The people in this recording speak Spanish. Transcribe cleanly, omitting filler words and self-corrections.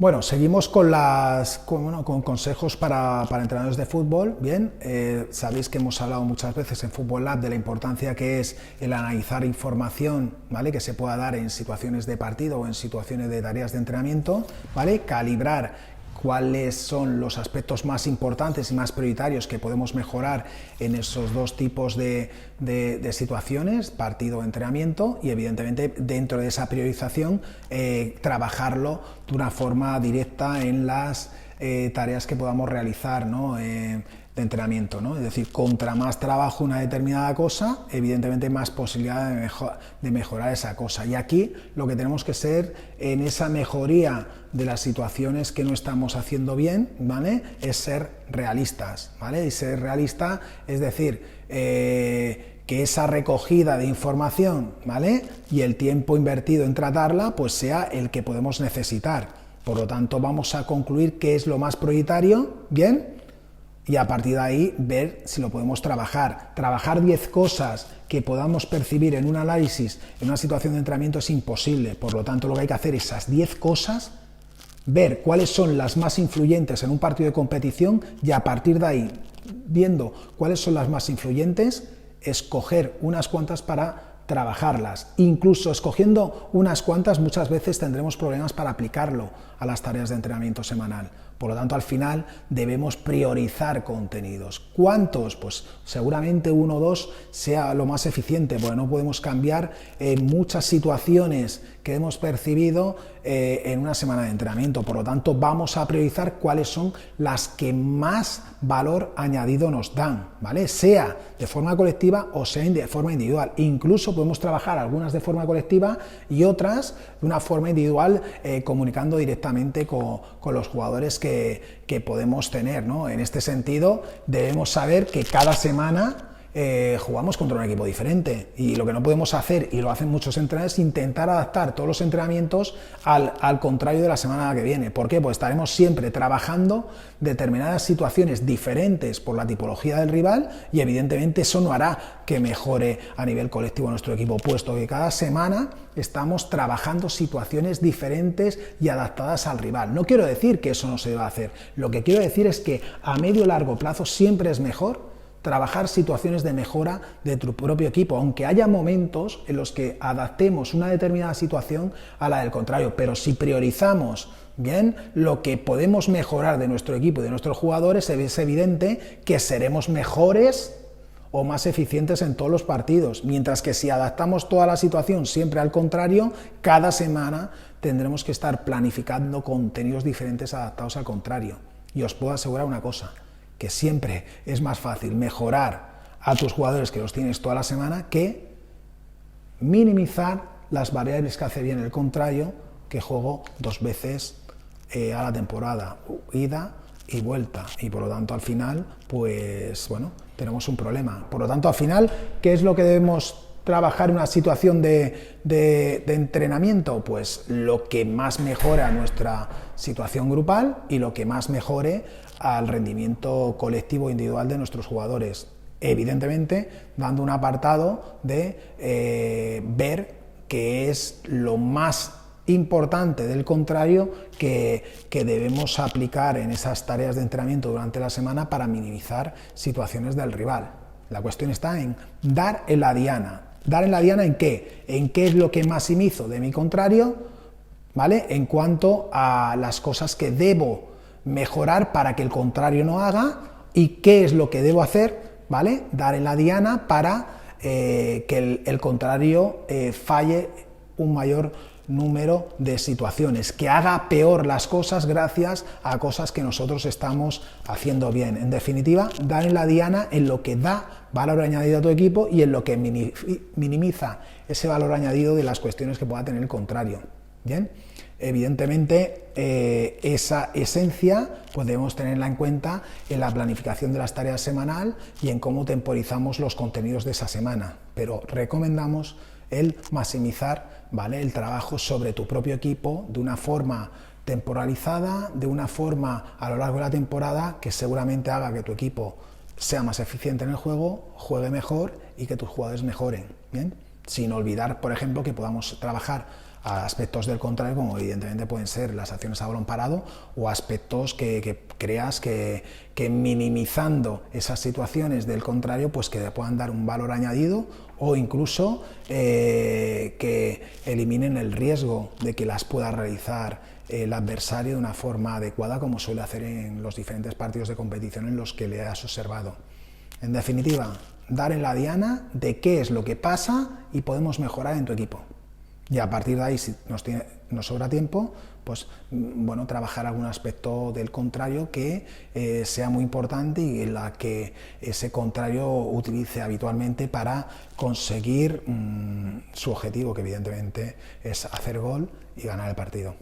Bueno, seguimos con consejos para entrenadores de fútbol. Bien, sabéis que hemos hablado muchas veces en Fútbol Lab de la importancia que es el analizar información, ¿vale?, que se pueda dar en situaciones de partido o en situaciones de tareas de entrenamiento, ¿vale?, calibrar cuáles son los aspectos más importantes y más prioritarios que podemos mejorar en esos dos tipos de situaciones, partido o entrenamiento, y evidentemente dentro de esa priorización trabajarlo de una forma directa en las tareas que podamos realizar, ¿no?, de entrenamiento, ¿no? Es decir, contra más trabajo una determinada cosa, evidentemente más posibilidad de mejorar esa cosa. Y aquí lo que tenemos que ser en esa mejoría de las situaciones que no estamos haciendo bien, ¿vale?, es ser realistas, ¿vale? Y ser realista es decir, que esa recogida de información, ¿vale?, y el tiempo invertido en tratarla, pues sea el que podemos necesitar. Por lo tanto, vamos a concluir qué es lo más prioritario, ¿bien?, y a partir de ahí ver si lo podemos trabajar. Trabajar 10 cosas que podamos percibir en un análisis, en una situación de entrenamiento, es imposible. Por lo tanto, lo que hay que hacer es esas 10 cosas, ver cuáles son las más influyentes en un partido de competición y a partir de ahí, viendo cuáles son las más influyentes, escoger unas cuantas para trabajarlas. Incluso escogiendo unas cuantas, muchas veces tendremos problemas para aplicarlo a las tareas de entrenamiento semanal. Por lo tanto, al final debemos priorizar contenidos. ¿Cuántos? Pues seguramente 1 o 2 sea lo más eficiente, porque no podemos cambiar en muchas situaciones que hemos percibido en una semana de entrenamiento. Por lo tanto, vamos a priorizar cuáles son las que más valor añadido nos dan, ¿vale?, sea de forma colectiva o sea de forma individual. Incluso podemos trabajar algunas de forma colectiva y otras de una forma individual, comunicando directamente con los jugadores que podemos tener, ¿no? En este sentido, debemos saber que cada semana jugamos contra un equipo diferente y lo que no podemos hacer, y lo hacen muchos entrenadores, es intentar adaptar todos los entrenamientos al contrario de la semana que viene. ¿Por qué? Pues estaremos siempre trabajando determinadas situaciones diferentes por la tipología del rival y evidentemente eso no hará que mejore a nivel colectivo nuestro equipo, puesto que cada semana estamos trabajando situaciones diferentes y adaptadas al rival. No quiero decir que eso no se deba hacer, lo que quiero decir es que a medio o largo plazo siempre es mejor trabajar situaciones de mejora de tu propio equipo, aunque haya momentos en los que adaptemos una determinada situación a la del contrario, pero si priorizamos bien lo que podemos mejorar de nuestro equipo y de nuestros jugadores, es evidente que seremos mejores o más eficientes en todos los partidos, mientras que si adaptamos toda la situación siempre al contrario, cada semana tendremos que estar planificando contenidos diferentes adaptados al contrario. Y os puedo asegurar una cosa, que siempre es más fácil mejorar a tus jugadores que los tienes toda la semana que minimizar las variables que hace bien el contrario, que juego 2 veces a la temporada, ida y vuelta, y por lo tanto al final, pues bueno, tenemos un problema. Por lo tanto, al final, ¿qué es lo que debemos trabajar en una situación de entrenamiento? Pues lo que más mejore a nuestra situación grupal y lo que más mejore al rendimiento colectivo e individual de nuestros jugadores. Evidentemente, dando un apartado de ver qué es lo más importante del contrario que debemos aplicar en esas tareas de entrenamiento durante la semana para minimizar situaciones del rival. La cuestión está en dar en la diana. ¿Dar en la diana en qué? En qué es lo que maximizo de mi contrario, ¿vale?, en cuanto a las cosas que debo mejorar para que el contrario no haga, y qué es lo que debo hacer, ¿vale?, dar en la diana para que el contrario falle un mayor número de situaciones, que haga peor las cosas gracias a cosas que nosotros estamos haciendo bien. En definitiva, dar en la diana en lo que da valor añadido a tu equipo y en lo que minimiza ese valor añadido de las cuestiones que pueda tener el contrario. Bien, evidentemente esa esencia pues debemos tenerla en cuenta en la planificación de las tareas semanal y en cómo temporizamos los contenidos de esa semana, pero recomendamos el maximizar, ¿vale?, el trabajo sobre tu propio equipo de una forma temporalizada, de una forma a lo largo de la temporada que seguramente haga que tu equipo sea más eficiente en el juego, juegue mejor y que tus jugadores mejoren, ¿bien? Sin olvidar, por ejemplo, que podamos trabajar a aspectos del contrario, como evidentemente pueden ser las acciones a balón parado o aspectos que creas que minimizando esas situaciones del contrario, pues que puedan dar un valor añadido o incluso que eliminen el riesgo de que las pueda realizar el adversario de una forma adecuada, como suele hacer en los diferentes partidos de competición en los que le has observado. En definitiva, dar en la diana de qué es lo que pasa y podemos mejorar en tu equipo. Y a partir de ahí, si nos sobra tiempo, pues bueno, trabajar algún aspecto del contrario que sea muy importante y en la que ese contrario utilice habitualmente para conseguir su objetivo, que evidentemente es hacer gol y ganar el partido.